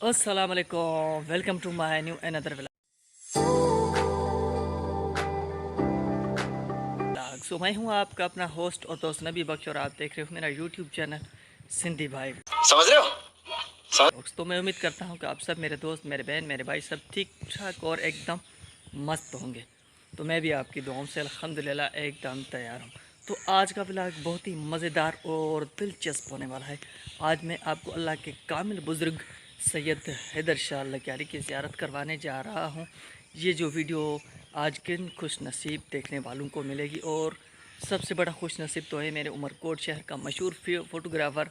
अस्सलाम वालेकुम, welcome to my new another vlog. So मैं हूं आपका अपना होस्ट और दोस्त नबी बख्श और आप देख रहे हो मेरा यूट्यूब चैनल सिंधी भाई। समझ रहे हो। तो मैं उम्मीद करता हूं कि आप सब मेरे दोस्त, मेरे बहन, मेरे भाई सब ठीक ठाक और एकदम मस्त होंगे। तो मैं भी आपकी दुआओं से अल्हम्दुलिल्लाह एकदम तैयार हूं। तो आज का व्लॉग बहुत ही मज़ेदार और दिलचस्प होने वाला है। आज मैं आपको अल्लाह के कामिल बुज़ुर्ग सैयद हैदर शाह लक्यारी की ज़ियारत करवाने जा रहा हूँ। ये जो वीडियो आज किन खुश नसीब देखने वालों को मिलेगी, और सबसे बड़ा खुश नसीब तो है मेरे उमरकोट शहर का मशहूर फ़ोटोग्राफ़र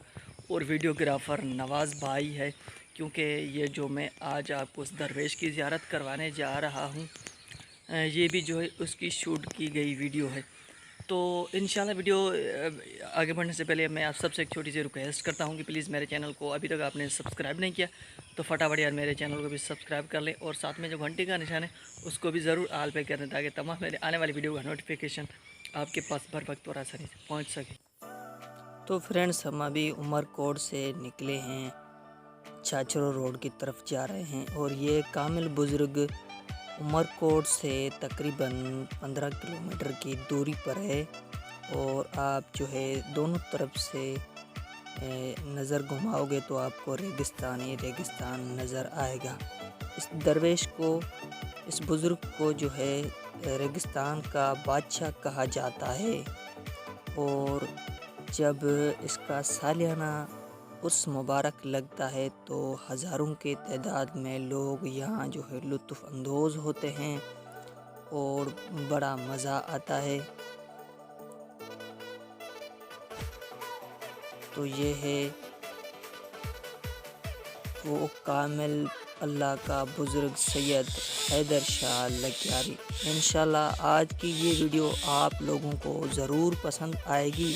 और वीडियोग्राफ़र नवाज़ भाई है, क्योंकि ये जो मैं आज आपको उस दरवेश की ज़ियारत करवाने जा रहा हूँ, ये भी जो है उसकी शूट की गई वीडियो है। तो इंशाल्लाह वीडियो आगे बढ़ने से पहले मैं आप सबसे एक छोटी सी रिक्वेस्ट करता हूँ कि प्लीज़ मेरे चैनल को अभी तक आपने सब्सक्राइब नहीं किया तो फटाफट यार मेरे चैनल को भी सब्सक्राइब कर लें, और साथ में जो घंटी का निशान है उसको भी ज़रूर आल पे कर दें, ताकि तमाम मेरे आने वाली वीडियो का नोटिफिकेशन आपके पास बर वक्त और आसानी से पहुँच सके। तो फ्रेंड्स, हम अभी उमरकोट से निकले हैं, छाछरो रोड की तरफ जा रहे हैं, और ये कामिल बुज़ुर्ग उमरकोट से तकरीबन 15 किलोमीटर की दूरी पर है। और आप जो है दोनों तरफ से नज़र घुमाओगे तो आपको रेगिस्तान ही रेगिस्तान नज़र आएगा। इस दरवेश को, इस बुज़ुर्ग को जो है रेगिस्तान का बादशाह कहा जाता है। और जब इसका सालियाना उर्स मुबारक लगता है तो हज़ारों के तादाद में लोग यहाँ जो है लुत्फ़ अंदोज़ होते हैं और बड़ा मज़ा आता है। तो ये है वो कामिल अल्लाह का बुज़ुर्ग सैयद हैदर शाह लक्यारी। इंशाल्लाह आज की ये वीडियो आप लोगों को ज़रूर पसंद आएगी।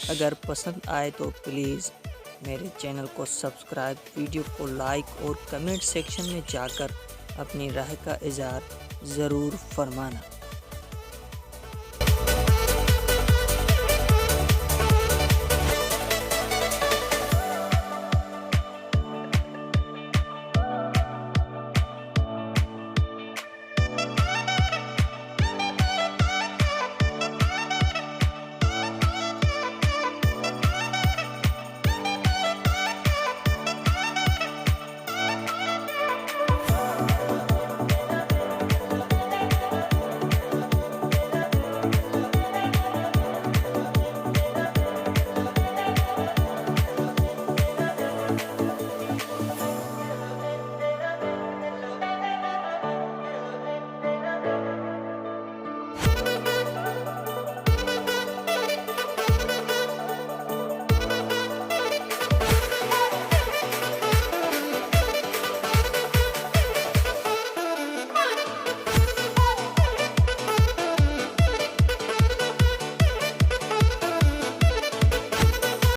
अगर पसंद आए तो प्लीज़ मेरे चैनल को सब्सक्राइब, वीडियो को लाइक और कमेंट सेक्शन में जाकर अपनी राय का इज़हार ज़रूर फरमाना।